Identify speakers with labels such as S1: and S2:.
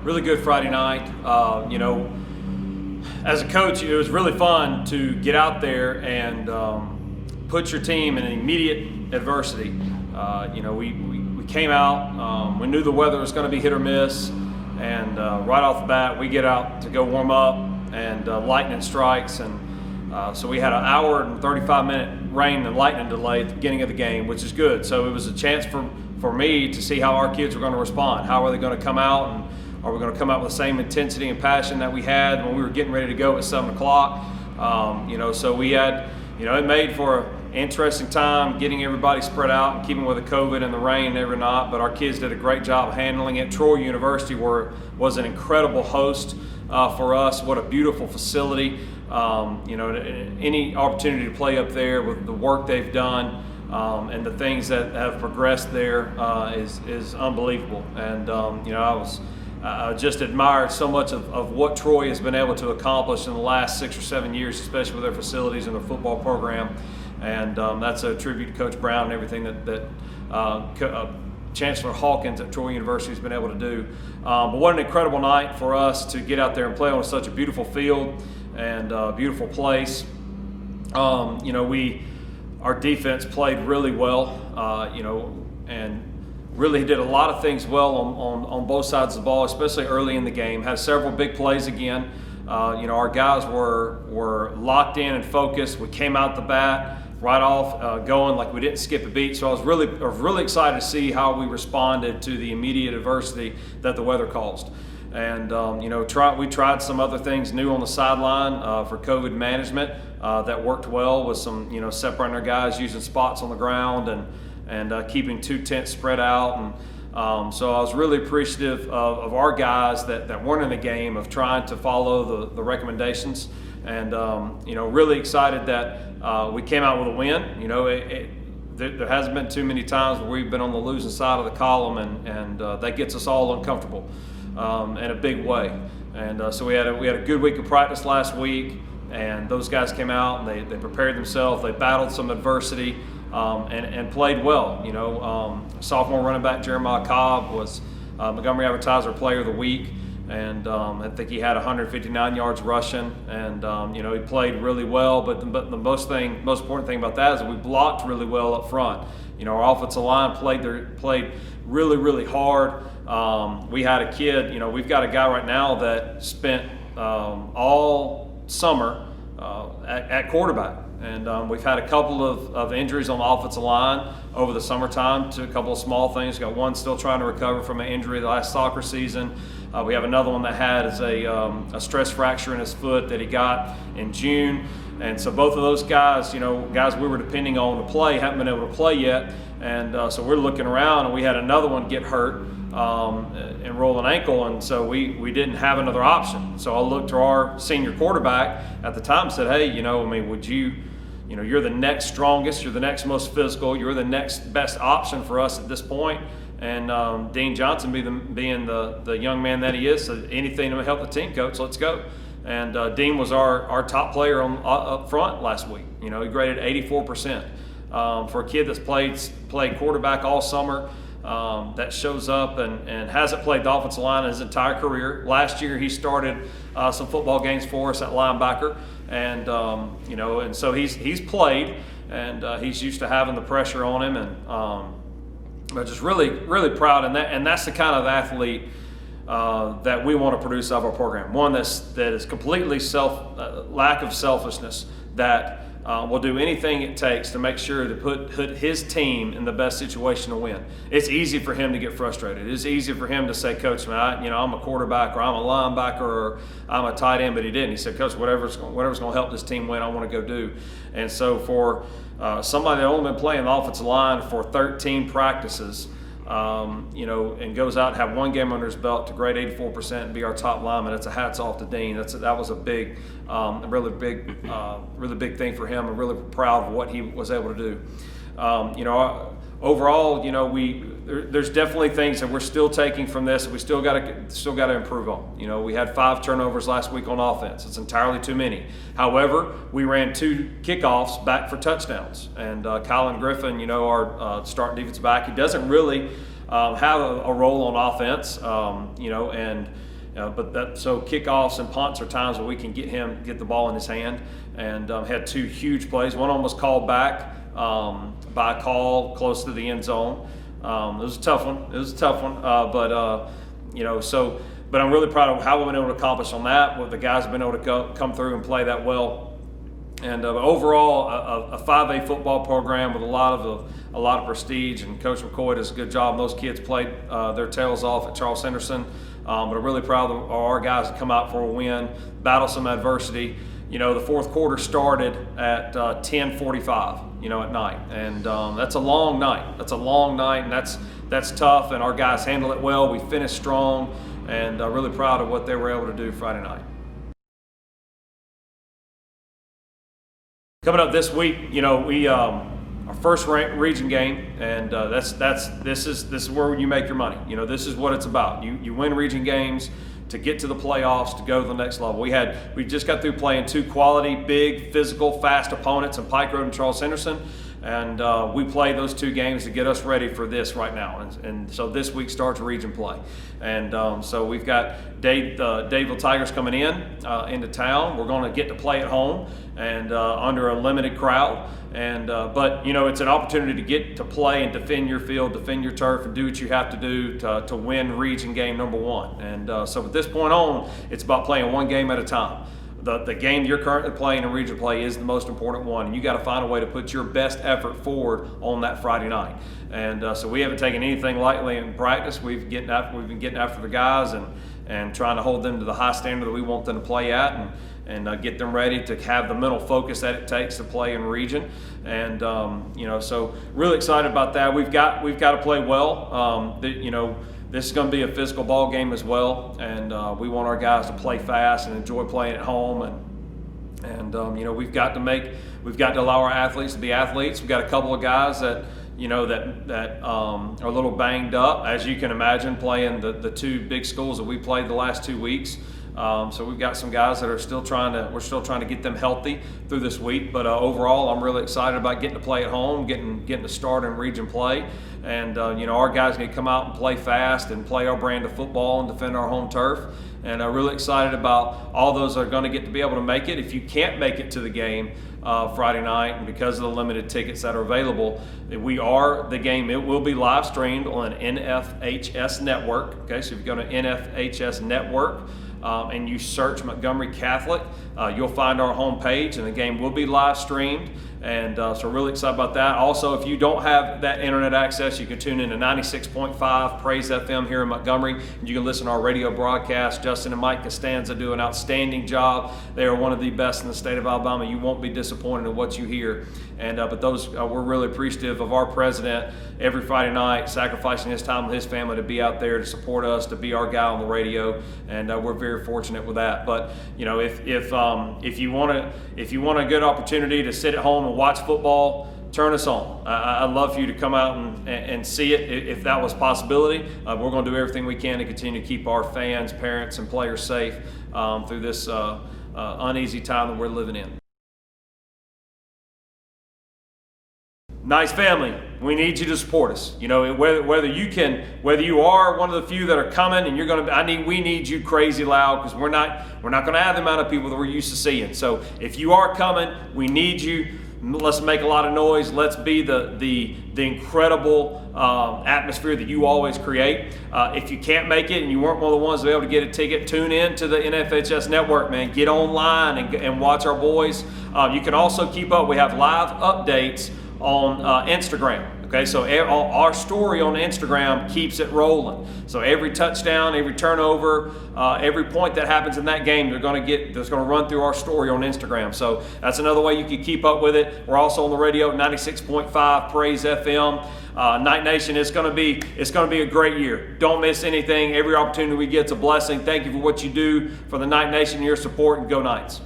S1: really good Friday night. As a coach, it was really fun to get out there and put your team in immediate adversity. We came out, we knew the weather was going to be hit or miss, and right off the bat, we get out to go warm up, and lightning strikes, and so we had an hour and 35-minute rain and lightning delay at the beginning of the game, which is good. So it was a chance for me to see how our kids were going to respond. How are they going to come out, and are we going to come out with the same intensity and passion that we had when we were getting ready to go at 7 o'clock? So we had, it made for an interesting time getting everybody spread out and keeping with the COVID and the rain and every night, but our kids did a great job of handling it. Troy University was an incredible host for us. What a beautiful facility. Any opportunity to play up there with the work they've done and the things that have progressed there is unbelievable. And I just admired so much of what Troy has been able to accomplish in the last 6 or 7 years, especially with their facilities and their football program. And that's a tribute to Coach Brown and everything that Chancellor Hawkins at Troy University has been able to do. But what an incredible night for us to get out there and play on such a beautiful field and beautiful place. Our defense played really well, and really did a lot of things well on both sides of the ball, especially early in the game. Had several big plays again. Our guys were locked in and focused. We came out the bat right off going like we didn't skip a beat. So I was really excited to see how we responded to the immediate adversity that the weather caused. And we tried some other things new on the sideline for COVID management that worked well with some separating our guys, using spots on the ground and keeping 2 tents spread out. And so I was really appreciative of our guys that weren't in the game, of trying to follow the recommendations, and really excited that we came out with a win. There hasn't been too many times where we've been on the losing side of the column, and that gets us all uncomfortable in a big way. And so we had a good week of practice last week, and those guys came out and they prepared themselves. They battled some adversity and played well. Sophomore running back Jeremiah Cobb was Montgomery Advertiser Player of the Week, and I think he had 159 yards rushing, and he played really well. But the most important thing about that is that we blocked really well up front. Our offensive line played really, really hard. We had a kid, we've got a guy right now that spent all summer at quarterback. And we've had a couple of injuries on the offensive line over the summertime, to a couple of small things. Got one still trying to recover from an injury the last soccer season. We have another one that had a stress fracture in his foot that he got in June. And so both of those guys, guys we were depending on to play, haven't been able to play yet. And so we're looking around, and we had another one get hurt and roll an ankle, and so we didn't have another option. So I looked to our senior quarterback at the time and said, hey, would you, you're the next strongest, you're the next most physical, you're the next best option for us at this point. And Dean Johnson being the young man that he is, said, anything to help the team, coach, let's go. And Dean was our top player up front last week. He graded 84%. For a kid that's played quarterback all summer, that shows up and hasn't played the offensive line his entire career. Last year he started some football games for us at linebacker, and and so he's played, and he's used to having the pressure on him, and but just really proud, and that's the kind of athlete that we want to produce out of our program. One that is completely lack of selfishness, that will do anything it takes to make sure to put his team in the best situation to win. It's easy for him to get frustrated. It's easy for him to say, Coach, man, I'm a quarterback, or I'm a linebacker, or I'm a tight end, but he didn't. He said, Coach, whatever's going to help this team win, I want to go do. And so for somebody that only been playing the offensive line for 13 practices, and goes out and have one game under his belt to grade 84% and be our top lineman, it's a hats off to Dean. That was a big, really big thing for him. I'm really proud of what he was able to do. Overall, there's definitely things that we're still taking from this that we still got to improve on. We had 5 turnovers last week on offense. It's entirely too many. However, we ran 2 kickoffs back for touchdowns, and Colin Griffin, our starting defensive back, he doesn't really have a role on offense, and So kickoffs and punts are times where we can get the ball in his hand, and had 2 huge plays. One of them was called back by a call close to the end zone. It was a tough one. But I'm really proud of how we've been able to accomplish on that. What the guys have been able to come through and play that well. And overall, a 5A football program with a lot of prestige, and Coach McCoy does a good job. Those kids played their tails off at Charles Henderson, but I'm really proud of our guys to come out for a win, battle some adversity. The 4th quarter started at 10:45, at night, and that's a long night. That's a long night, and that's tough. And our guys handled it well. We finished strong, and really proud of what they were able to do Friday night. Coming up this week, we our first region game, and this is where you make your money. This is what it's about. You win region games to get to the playoffs, to go to the next level. We just got through playing 2 quality, big, physical, fast opponents in Pike Road and Charles Henderson, and we played those 2 games to get us ready for this right now. And so this week starts region play, and so we've got DADEVILLE Tigers coming into town. We're going to get to play at home and under a limited crowd. But it's an opportunity to get to play and defend your field, defend your turf, and do what you have to do to win region game number 1. And so at this point on, it's about playing 1 game at a time. The game you're currently playing in region play is the most important one, and you got to find a way to put your best effort forward on that Friday night. And so we haven't taken anything lightly in practice. We've been getting after the guys and trying to hold them to the high standard that we want them to play at, and get them ready to have the mental focus that it takes to play in region. And so really excited about that. We've got to play well. This is going to be a physical ball game as well, and we want our guys to play fast and enjoy playing at home. And we've got to allow our athletes to be athletes. We've got a couple of guys that are a little banged up, as you can imagine, playing the 2 big schools that we played the last 2 weeks. So we've got some guys that are we're still trying to get them healthy through this week. But overall, I'm really excited about getting to play at home, getting to start in region play. And our guys need to come out and play fast and play our brand of football and defend our home turf. And I'm really excited about all those that are going to get to be able to make it. If you can't make it to the game Friday night, and because of the limited tickets that are available, the game will be live streamed on NFHS Network. Okay, so if you go to NFHS Network, and you search Montgomery Catholic, you'll find our homepage, and the game will be live streamed. And so we're really excited about that. Also, if you don't have that internet access, you can tune in to 96.5 Praise FM here in Montgomery. You can listen to our radio broadcast. Justin and Mike Costanza do an outstanding job. They are one of the best in the state of Alabama. You won't be disappointed in what you hear. And but we're really appreciative of our president every Friday night, sacrificing his time with his family to be out there to support us, to be our guy on the radio. And we're very fortunate with that. But if you want a good opportunity to sit at home and watch football, turn us on. I'd love for you to come out and see it if that was a possibility. We're going to do everything we can to continue to keep our fans, parents, and players safe through this uneasy time that we're living in. Nice family, we need you to support us. Whether you are one of the few that are coming, and we need you crazy loud, because we're not going to have the amount of people that we're used to seeing. So if you are coming, we need you. Let's make a lot of noise. Let's be the incredible atmosphere that you always create. If you can't make it and you weren't one of the ones to be able to get a ticket, tune in to the NFHS Network, man. Get online and watch our boys. You can also keep up. We have live updates on Instagram. Okay, so our story on Instagram keeps it rolling. So every touchdown, every turnover, every point that happens in that game, that's going to run through our story on Instagram. So that's another way you can keep up with it. We're also on the radio, 96.5 Praise FM. Night Nation, it's going to be a great year. Don't miss anything. Every opportunity we get is a blessing. Thank you for what you do for the Night Nation, your support, and go Knights.